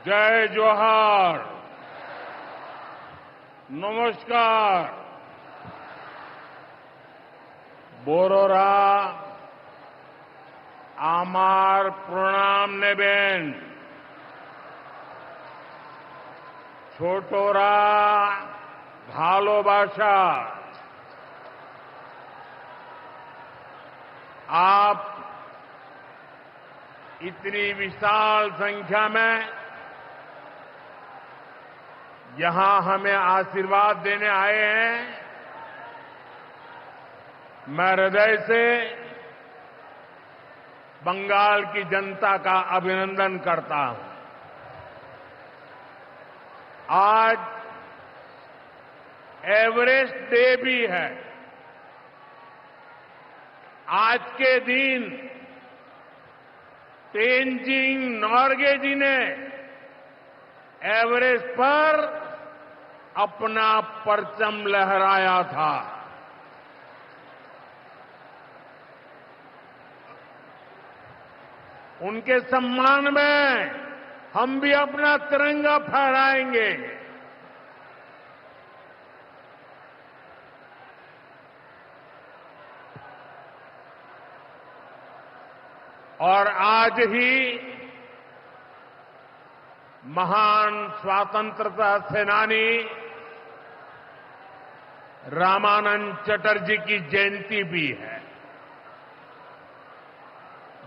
जय जोहार। नमस्कार। बोरोरा आमार प्रणाम नेबेन। छोटोरा भालोबाशा। आप इतनी विशाल संख्या में यहां हमें आशीर्वाद देने आए हैं। मैं हृदय से बंगाल की जनता का अभिनंदन करता हूं। आज एवरेस्ट डे भी है। आज के दिन तेनजिंग नोर्गे जी ने एवरेस्ट पर अपना परचम लहराया था। उनके सम्मान में हम भी अपना तिरंगा फहराएंगे। और आज ही महान स्वतंत्रता सेनानी रामानंद चटर्जी की जयंती भी है।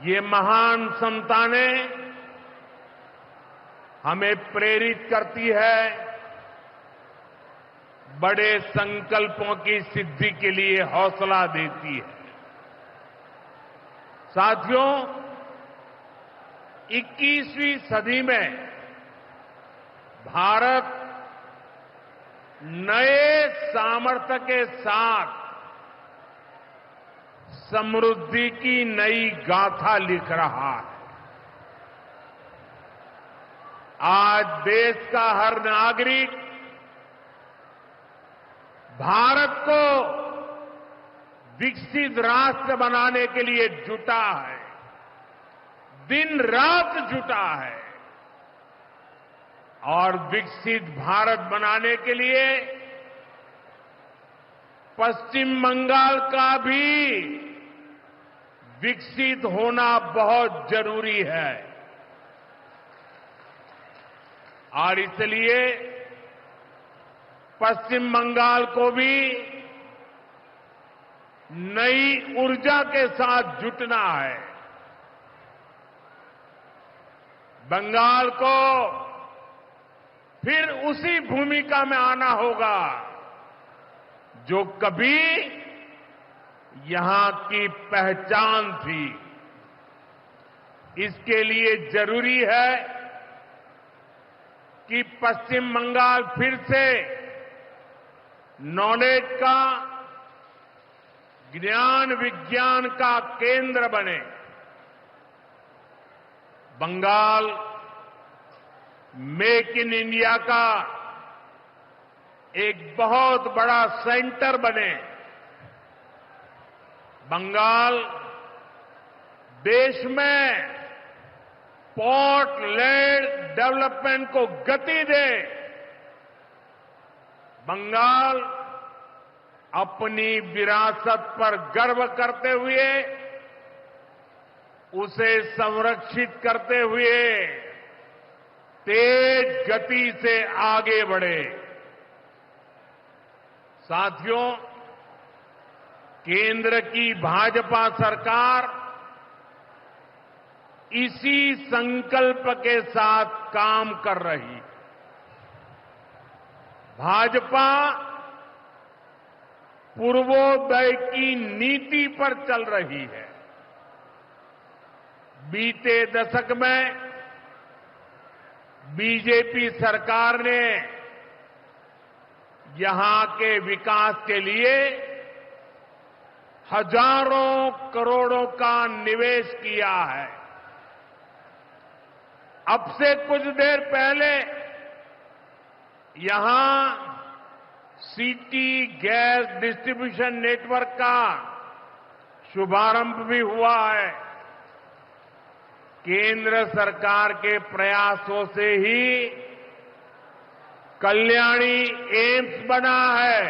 ये महान संतानें हमें प्रेरित करती है, बड़े संकल्पों की सिद्धि के लिए हौसला देती है। साथियों, 21वीं सदी में भारत नए सामर्थ्य के साथ समृद्धि की नई गाथा लिख रहा है। आज देश का हर नागरिक भारत को विकसित राष्ट्र बनाने के लिए जुटा है, दिन रात जुटा है। और विकसित भारत बनाने के लिए पश्चिम बंगाल का भी विकसित होना बहुत जरूरी है। और इसलिए पश्चिम बंगाल को भी नई ऊर्जा के साथ जुटना है। बंगाल को फिर उसी भूमिका में आना होगा जो कभी यहां की पहचान थी। इसके लिए जरूरी है कि पश्चिम बंगाल फिर से नॉलेज का, ज्ञान विज्ञान का केंद्र बने। बंगाल मेक इन इंडिया का एक बहुत बड़ा सेंटर बने। बंगाल देश में पोर्ट लेड डेवलपमेंट को गति दे। बंगाल अपनी विरासत पर गर्व करते हुए, उसे संरक्षित करते हुए तेज गति से आगे बढ़े। साथियों, केंद्र की भाजपा सरकार इसी संकल्प के साथ काम कर रही है। भाजपा पूर्वोदय की नीति पर चल रही है। बीते दशक में बीजेपी सरकार ने यहां के विकास के लिए हजारों करोड़ों का निवेश किया है। अब से कुछ देर पहले यहां सिटी गैस डिस्ट्रीब्यूशन नेटवर्क का शुभारंभ भी हुआ है। केंद्र सरकार के प्रयासों से ही कल्याणी एम्स बना है।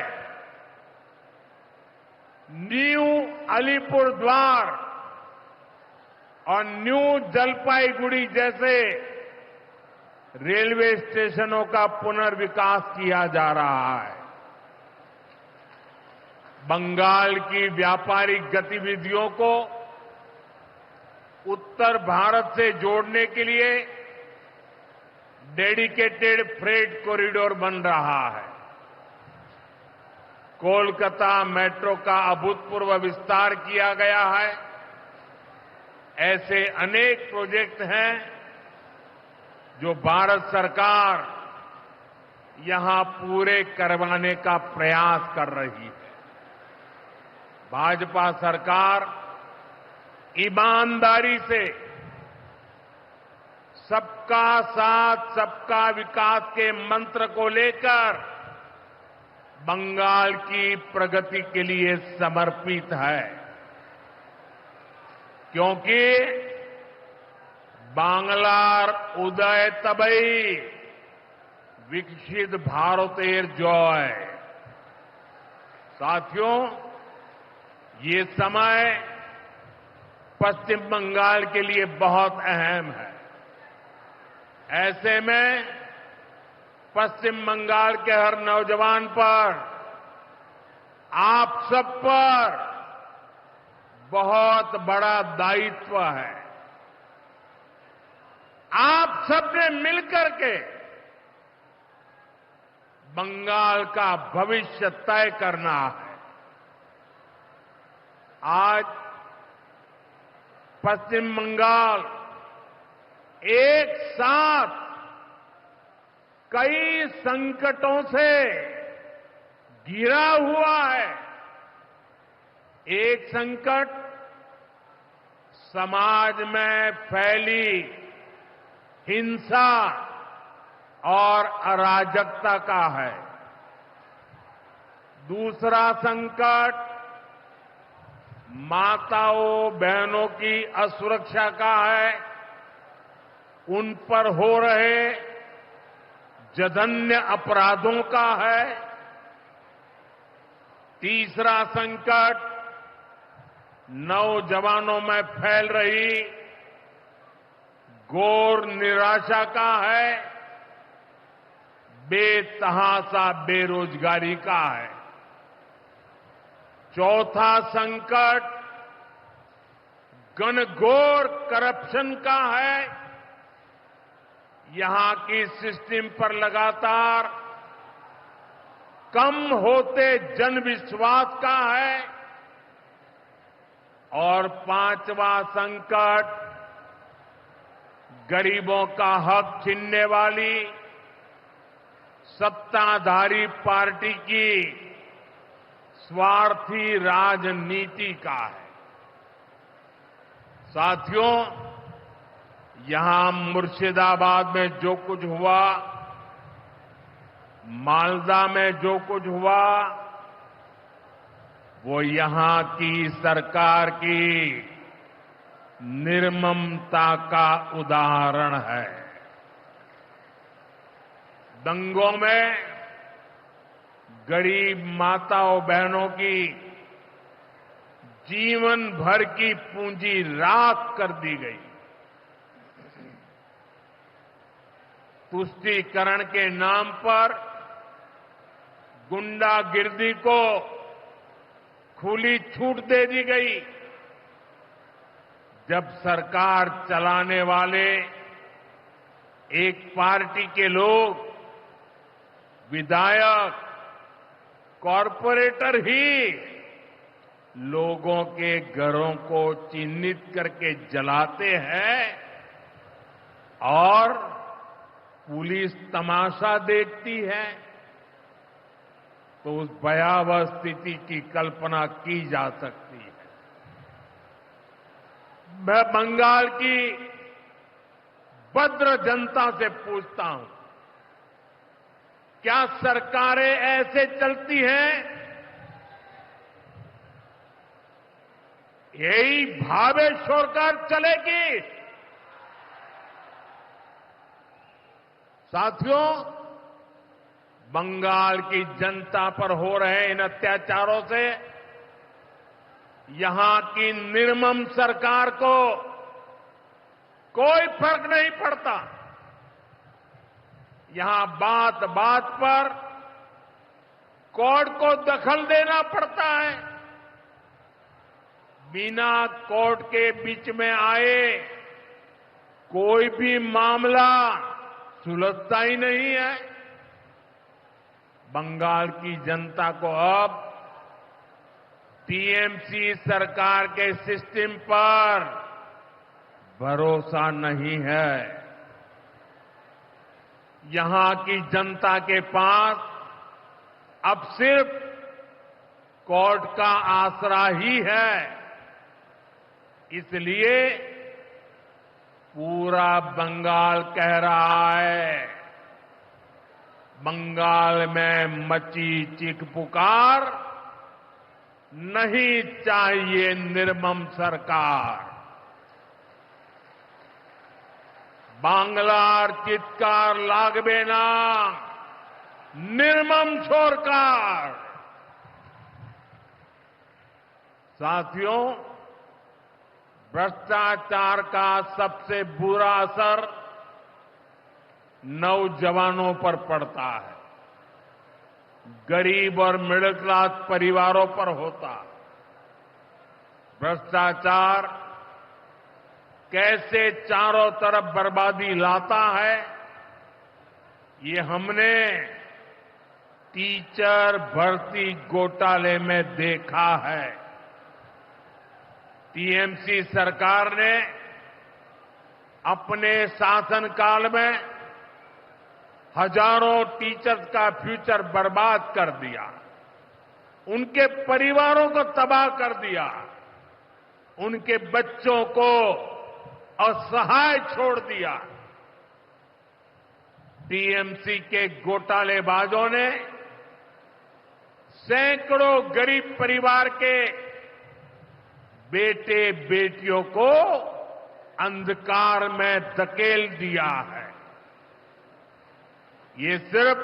न्यू अलीपुर द्वार और न्यू जलपाईगुड़ी जैसे रेलवे स्टेशनों का पुनर्विकास किया जा रहा है। बंगाल की व्यापारिक गतिविधियों को उत्तर भारत से जोड़ने के लिए डेडिकेटेड फ्रेट कॉरिडोर बन रहा है। कोलकाता मेट्रो का अभूतपूर्व विस्तार किया गया है। ऐसे अनेक प्रोजेक्ट हैं जो भारत सरकार यहां पूरे करवाने का प्रयास कर रही है। भाजपा सरकार ईमानदारी से सबका साथ सबका विकास के मंत्र को लेकर बंगाल की प्रगति के लिए समर्पित है, क्योंकि बांग्लार उदय तबई विकसित भारतेर जय। साथियों, ये समय पश्चिम बंगाल के लिए बहुत अहम है। ऐसे में पश्चिम बंगाल के हर नौजवान पर, आप सब पर बहुत बड़ा दायित्व है। आप सबने मिलकर के बंगाल का भविष्य तय करना है। आज पश्चिम बंगाल एक साथ कई संकटों से घिरा हुआ है। एक संकट समाज में फैली हिंसा और अराजकता का है। दूसरा संकट माताओं बहनों की असुरक्षा का है। उन पर हो रहे जघन्य अपराधों का है। तीसरा संकट नौजवानों में फैल रही घोर निराशा का है। बेतहाशा बेरोजगारी का है। चौथा संकट घनघोर करप्शन का है। यहां की सिस्टम पर लगातार कम होते जनविश्वास का है। और पांचवा संकट गरीबों का हक छीनने वाली सत्ताधारी पार्टी की स्वार्थी राजनीति का है। साथियों, यहां मुर्शिदाबाद में जो कुछ हुआ, मालदा में जो कुछ हुआ, वो यहां की सरकार की निर्ममता का उदाहरण है। दंगों में गरीब माताओं बहनों की जीवन भर की पूंजी राख कर दी गई। तुष्टीकरण के नाम पर गुंडागिर्दी को खुली छूट दे दी गई। जब सरकार चलाने वाले एक पार्टी के लोग, विधायक, कॉरपोरेटर ही लोगों के घरों को चिन्हित करके जलाते हैं और पुलिस तमाशा देखती है, तो उस भयावह स्थिति की कल्पना की जा सकती है। मैं बंगाल की भद्र जनता से पूछता हूं, क्या सरकारें ऐसे चलती हैं? यही भावेश सरकार चलेगी? साथियों, बंगाल की जनता पर हो रहे इन अत्याचारों से यहां की निर्मम सरकार को कोई फर्क नहीं पड़ता। यहां बात बात पर कोर्ट को दखल देना पड़ता है। बिना कोर्ट के बीच में आए कोई भी मामला सुलझता ही नहीं है। बंगाल की जनता को अब टीएमसी सरकार के सिस्टम पर भरोसा नहीं है। यहां की जनता के पास अब सिर्फ कोर्ट का आसरा ही है। इसलिए पूरा बंगाल कह रहा है, बंगाल में मची चीख पुकार, नहीं चाहिए निर्मम सरकार। बांग्लार चित्कार लागबे ना, निर्मम सरकार। साथियों, भ्रष्टाचार का सबसे बुरा असर नौजवानों पर पड़ता है, गरीब और मिडिल क्लास परिवारों पर होता। भ्रष्टाचार कैसे चारों तरफ बर्बादी लाता है, ये हमने टीचर भर्ती घोटाले में देखा है। टीएमसी सरकार ने अपने शासनकाल में हजारों टीचर्स का फ्यूचर बर्बाद कर दिया, उनके परिवारों को तबाह कर दिया, उनके बच्चों को असहाय छोड़ दिया। टीएमसी के घोटालेबाजों ने सैकड़ों गरीब परिवार के बेटे बेटियों को अंधकार में धकेल दिया है। ये सिर्फ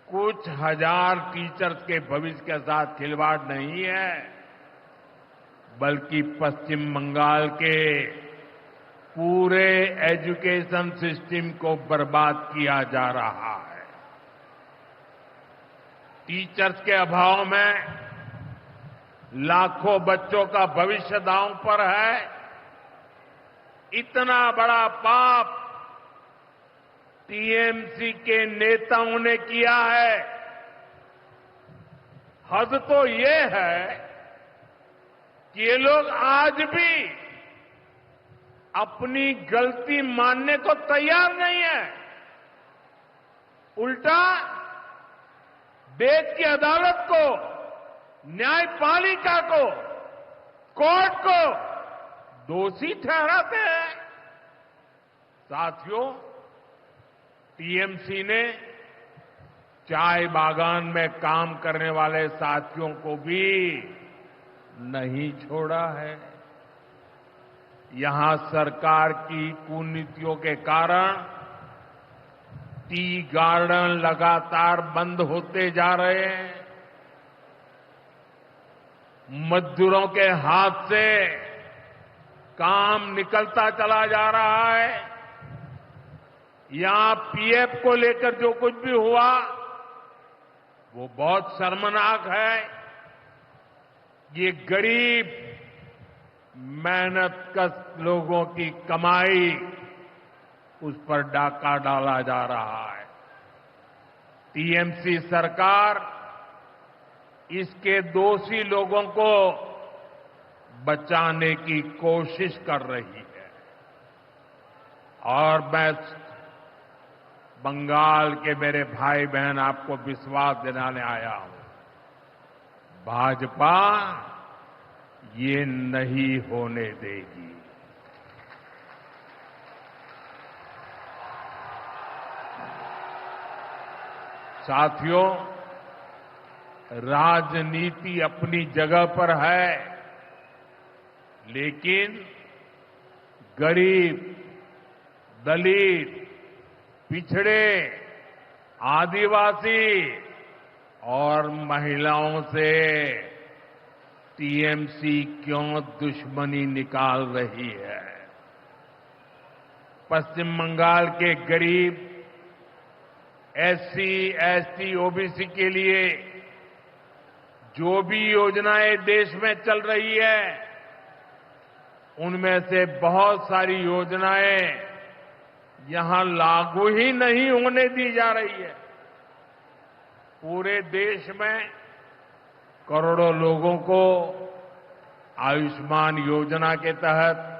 कुछ हजार टीचर्स के भविष्य के साथ खिलवाड़ नहीं है, बल्कि पश्चिम बंगाल के पूरे एजुकेशन सिस्टम को बर्बाद किया जा रहा है। टीचर्स के अभाव में लाखों बच्चों का भविष्य दांव पर है। इतना बड़ा पाप टीएमसी के नेताओं ने किया है। हद तो ये है कि ये लोग आज भी अपनी गलती मानने को तैयार नहीं है। उल्टा देश की अदालत को, न्यायपालिका को, कोर्ट को दोषी ठहराते हैं। साथियों, टीएमसी ने चाय बागान में काम करने वाले साथियों को भी नहीं छोड़ा है। यहां सरकार की कुनीतियों के कारण टी गार्डन लगातार बंद होते जा रहे हैं। मजदूरों के हाथ से काम निकलता चला जा रहा है। यहां पीएफ को लेकर जो कुछ भी हुआ वो बहुत शर्मनाक है। ये गरीब मेहनतकश लोगों की कमाई, उस पर डाका डाला जा रहा है। टीएमसी सरकार इसके दोषी लोगों को बचाने की कोशिश कर रही है। और मैं बंगाल के मेरे भाई बहन आपको विश्वास दिलाने आया हूं, भाजपा ये नहीं होने देगी। साथियों, राजनीति अपनी जगह पर है, लेकिन गरीब, दलित, पिछड़े, आदिवासी और महिलाओं से टीएमसी क्यों दुश्मनी निकाल रही है। पश्चिम बंगाल के गरीब, एससी, एसटी, ओबीसी के लिए जो भी योजनाएं देश में चल रही है, उनमें से बहुत सारी योजनाएं यहां लागू ही नहीं होने दी जा रही है। पूरे देश में करोड़ों लोगों को आयुष्मान योजना के तहत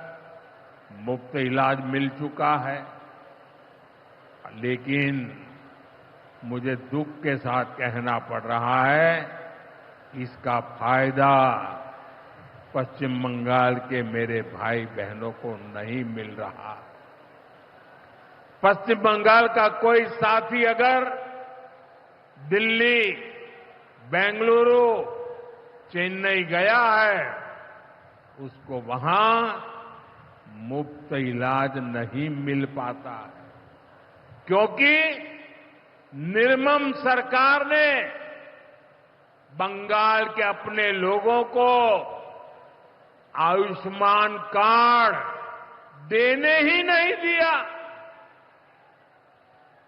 मुफ्त इलाज मिल चुका है, लेकिन मुझे दुख के साथ कहना पड़ रहा है, इसका फायदा पश्चिम बंगाल के मेरे भाई बहनों को नहीं मिल रहा। पश्चिम बंगाल का कोई साथी अगर दिल्ली, बेंगलुरु, चेन्नई गया है, उसको वहां मुफ्त इलाज नहीं मिल पाता है, क्योंकि निर्मम सरकार ने बंगाल के अपने लोगों को आयुष्मान कार्ड देने ही नहीं दिया।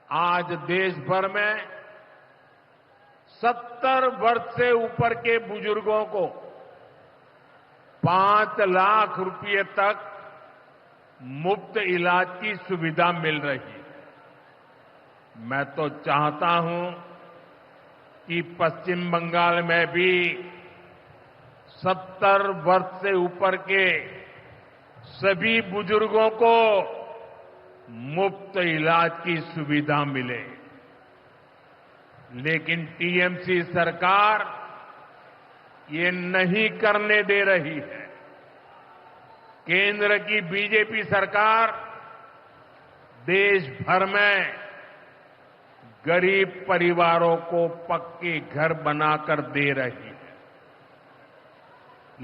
आज देश भर में 70 वर्ष से ऊपर के बुजुर्गों को 5 लाख रुपए तक मुफ्त इलाज की सुविधा मिल रही है। मैं तो चाहता हूं कि पश्चिम बंगाल में भी 70 वर्ष से ऊपर के सभी बुजुर्गों को मुफ्त इलाज की सुविधा मिले, लेकिन टीएमसी सरकार ये नहीं करने दे रही है। केंद्र की बीजेपी सरकार देश भर में गरीब परिवारों को पक्के घर बनाकर दे रही है,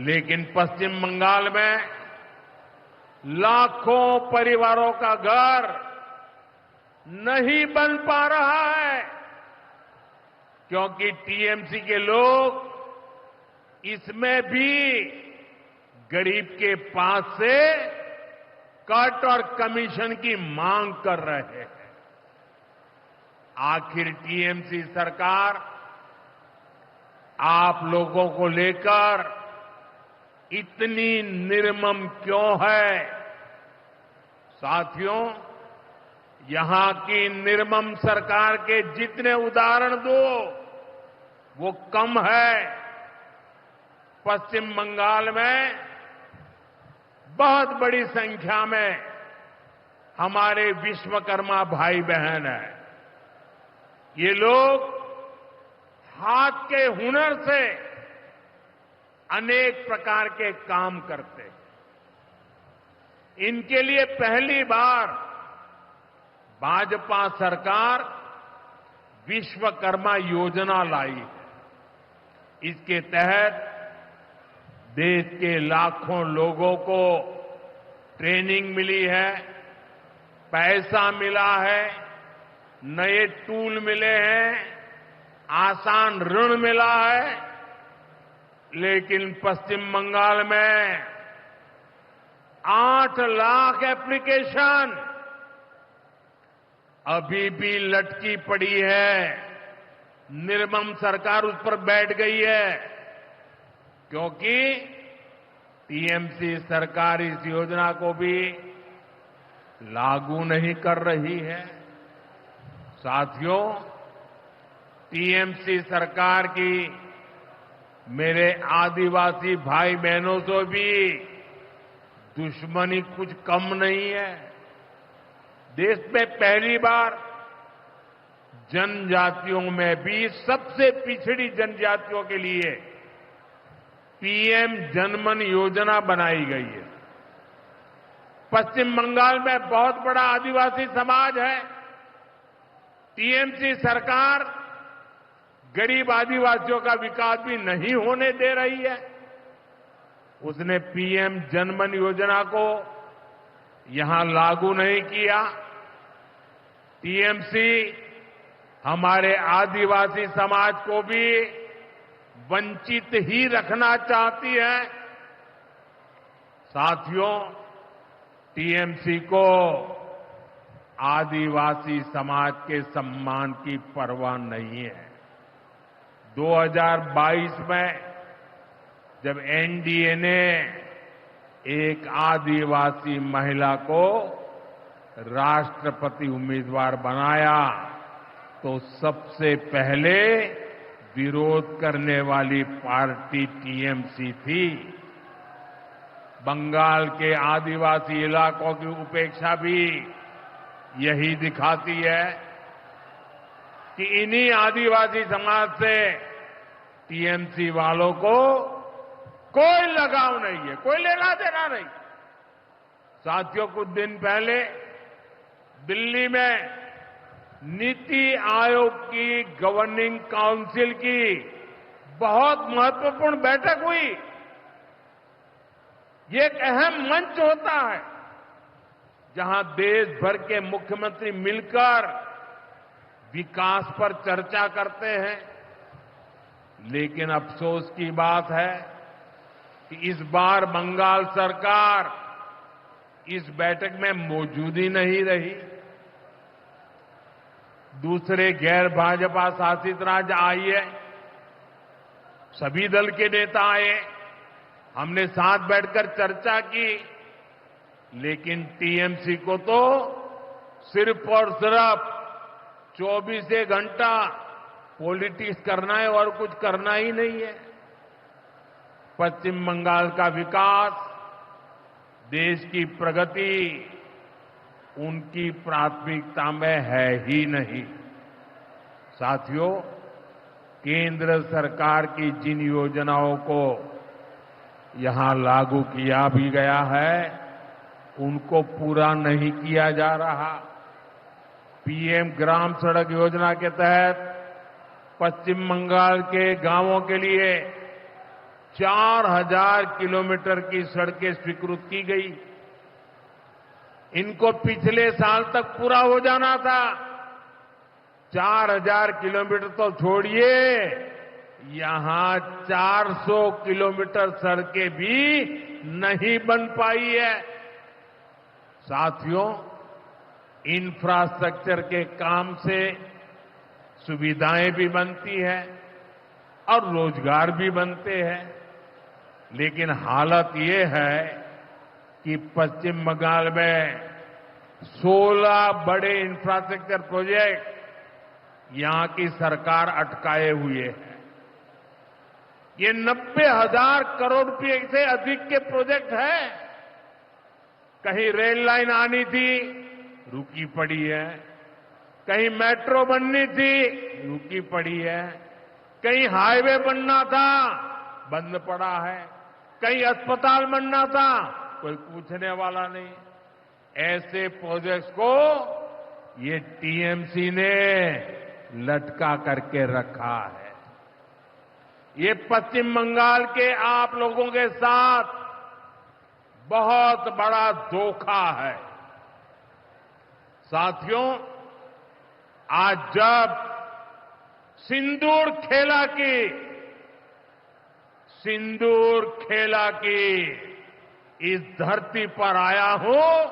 लेकिन पश्चिम बंगाल में लाखों परिवारों का घर नहीं बन पा रहा है, क्योंकि टीएमसी के लोग इसमें भी गरीब के पास से कट और कमीशन की मांग कर रहे हैं। आखिर टीएमसी सरकार आप लोगों को लेकर इतनी निर्मम क्यों है? साथियों, यहां की निर्मम सरकार के जितने उदाहरण दो वो कम है। पश्चिम बंगाल में बहुत बड़ी संख्या में हमारे विश्वकर्मा भाई बहन हैं। ये लोग हाथ के हुनर से अनेक प्रकार के काम करते हैं। इनके लिए पहली बार भाजपा सरकार विश्वकर्मा योजना लाई है। इसके तहत देश के लाखों लोगों को ट्रेनिंग मिली है, पैसा मिला है, नए टूल मिले हैं, आसान ऋण मिला है, लेकिन पश्चिम बंगाल में 8 लाख एप्लीकेशन अभी भी लटकी पड़ी है। निर्मम सरकार उस पर बैठ गई है, क्योंकि टीएमसी सरकार इस योजना को भी लागू नहीं कर रही है। साथियों, टीएमसी सरकार की मेरे आदिवासी भाई बहनों से भी दुश्मनी कुछ कम नहीं है। देश में पहली बार जनजातियों में भी सबसे पिछड़ी जनजातियों के लिए पीएम जनमन योजना बनाई गई है। पश्चिम बंगाल में बहुत बड़ा आदिवासी समाज है। टीएमसी सरकार गरीब आदिवासियों का विकास भी नहीं होने दे रही है। उसने पीएम जनमन योजना को यहां लागू नहीं किया। टीएमसी हमारे आदिवासी समाज को भी वंचित ही रखना चाहती है। साथियों, टीएमसी को आदिवासी समाज के सम्मान की परवाह नहीं है। 2022 में जब एनडीए ने एक आदिवासी महिला को राष्ट्रपति उम्मीदवार बनाया तो सबसे पहले विरोध करने वाली पार्टी टीएमसी थी। बंगाल के आदिवासी इलाकों की उपेक्षा भी यही दिखाती है कि इन्हीं आदिवासी समाज से टीएमसी वालों को कोई लगाव नहीं है, कोई लेना देना नहीं। साथियों, कुछ दिन पहले दिल्ली में नीति आयोग की गवर्निंग काउंसिल की बहुत महत्वपूर्ण बैठक हुई। ये एक अहम मंच होता है जहां देश भर के मुख्यमंत्री मिलकर विकास पर चर्चा करते हैं। लेकिन अफसोस की बात है कि इस बार बंगाल सरकार इस बैठक में मौजूद ही नहीं रही। दूसरे गैर भाजपा शासित राज्य आए, सभी दल के नेता आए, हमने साथ बैठकर चर्चा की, लेकिन टीएमसी को तो सिर्फ और सिर्फ 24 घंटा पॉलिटिक्स करना है और कुछ करना ही नहीं है। पश्चिम बंगाल का विकास, देश की प्रगति उनकी प्राथमिकता में है ही नहीं। साथियों, केंद्र सरकार की जिन योजनाओं को यहां लागू किया भी गया है, उनको पूरा नहीं किया जा रहा। पीएम ग्राम सड़क योजना के तहत पश्चिम बंगाल के गांवों के लिए 4000 किलोमीटर की सड़कें स्वीकृत की गई। इनको पिछले साल तक पूरा हो जाना था। 4000 किलोमीटर तो छोड़िए, यहां 400 किलोमीटर सड़कें भी नहीं बन पाई है। साथियों, इंफ्रास्ट्रक्चर के काम से सुविधाएं भी बनती है और रोजगार भी बनते हैं। लेकिन हालत ये है कि पश्चिम बंगाल में 16 बड़े इंफ्रास्ट्रक्चर प्रोजेक्ट यहां की सरकार अटकाए हुए है। ये 90,000 करोड़ रुपए से अधिक के प्रोजेक्ट हैं। कहीं रेल लाइन आनी थी, रुकी पड़ी है। कहीं मेट्रो बननी थी, रुकी पड़ी है। कहीं हाईवे बनना था, बंद पड़ा है। कहीं अस्पताल बनना था, कोई पूछने वाला नहीं। ऐसे प्रोजेक्ट्स को ये टीएमसी ने लटका करके रखा है। ये पश्चिम बंगाल के आप लोगों के साथ बहुत बड़ा धोखा है। साथियों, आज जब सिंदूर खेला की इस धरती पर आया हूं,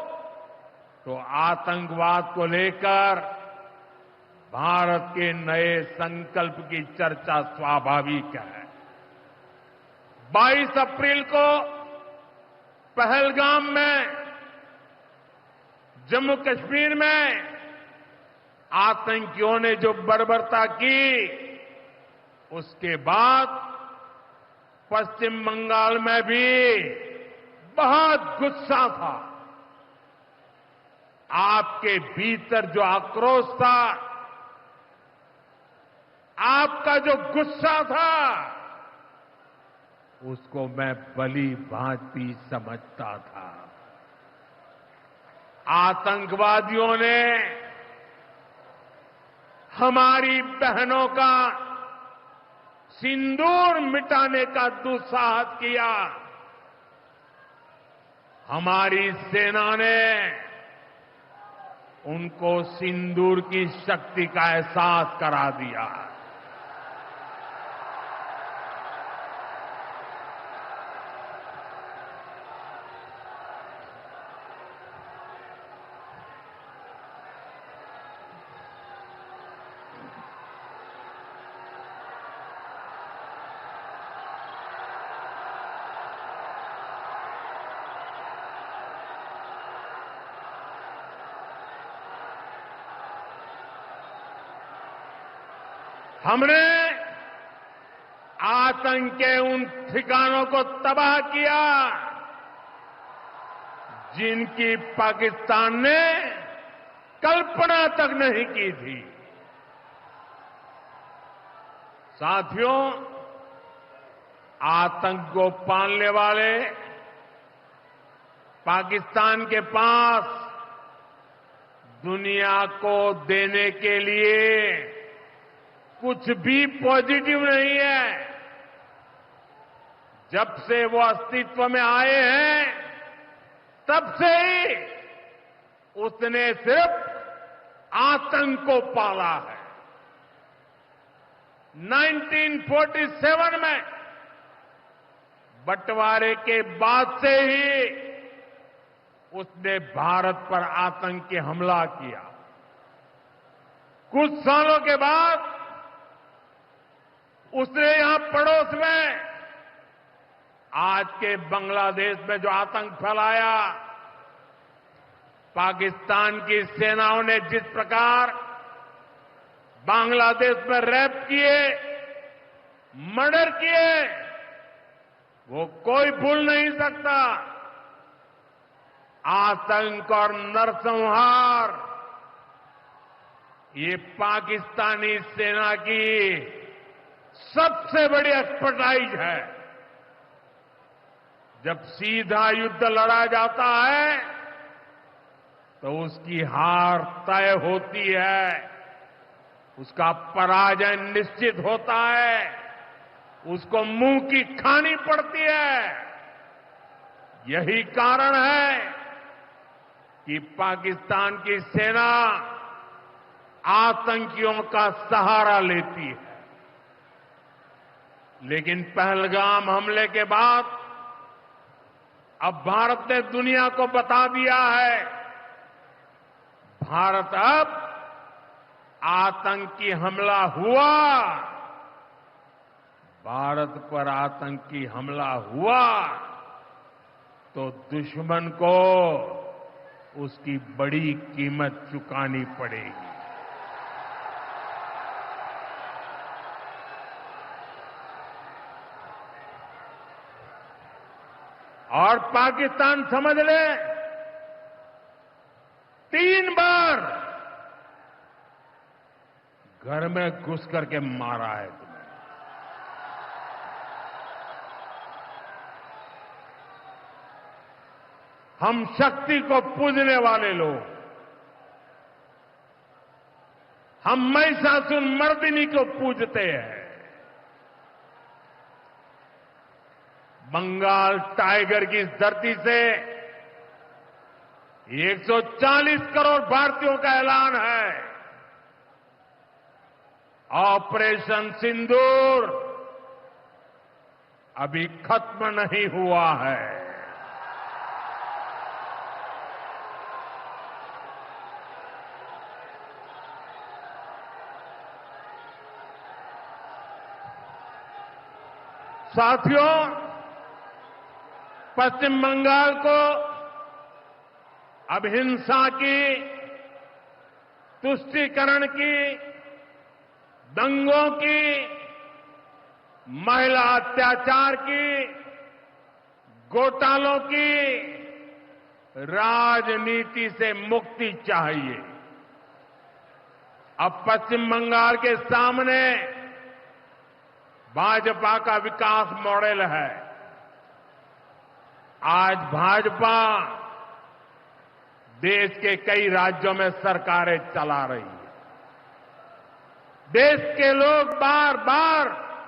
तो आतंकवाद को लेकर भारत के नए संकल्प की चर्चा स्वाभाविक है। 22 अप्रैल को पहलगाम में, जम्मू कश्मीर में आतंकियों ने जो बर्बरता की, उसके बाद पश्चिम बंगाल में भी बहुत गुस्सा था। आपके भीतर जो आक्रोश था, आपका जो गुस्सा था, उसको मैं भली भांति समझता था। आतंकवादियों ने हमारी बहनों का सिंदूर मिटाने का दुस्साहस किया। हमारी सेना ने उनको सिंदूर की शक्ति का एहसास करा दिया। हमने आतंक के उन ठिकानों को तबाह किया जिनकी पाकिस्तान ने कल्पना तक नहीं की थी। साथियों, आतंक को पालने वाले पाकिस्तान के पास दुनिया को देने के लिए कुछ भी पॉजिटिव नहीं है। जब से वो अस्तित्व में आए हैं तब से ही उसने सिर्फ आतंक को पाला है। 1947 में बंटवारे के बाद से ही उसने भारत पर आतंकी हमला किया। कुछ सालों के बाद उसने यहां पड़ोस में आज के बांग्लादेश में जो आतंक फैलाया, पाकिस्तान की सेनाओं ने जिस प्रकार बांग्लादेश में रेप किए, मर्डर किए, वो कोई भूल नहीं सकता। आतंक और नरसंहार ये पाकिस्तानी सेना की सबसे बड़ी एक्सपर्टाइज है। जब सीधा युद्ध लड़ा जाता है तो उसकी हार तय होती है, उसका पराजय निश्चित होता है, उसको मुंह की खानी पड़ती है। यही कारण है कि पाकिस्तान की सेना आतंकियों का सहारा लेती है। लेकिन पहलगाम हमले के बाद अब भारत ने दुनिया को बता दिया है, भारत अब आतंकी हमला हुआ, भारत पर आतंकी हमला हुआ तो दुश्मन को उसकी बड़ी कीमत चुकानी पड़ेगी। और पाकिस्तान समझ ले, 3 बार घर में घुस करके मारा है तुम्हें। हम शक्ति को पूजने वाले लोग, हम महिषासुर मर्दिनी को पूजते हैं। बंगाल टाइगर की इस धरती से 140 करोड़ भारतीयों का ऐलान है। ऑपरेशन सिंदूर अभी खत्म नहीं हुआ है। साथियों, पश्चिम बंगाल को अब हिंसा की, तुष्टीकरण की, दंगों की, महिला अत्याचार की, घोटालों की राजनीति से मुक्ति चाहिए। अब पश्चिम बंगाल के सामने भाजपा का विकास मॉडल है। आज भाजपा देश के कई राज्यों में सरकारें चला रही है। देश के लोग बार बार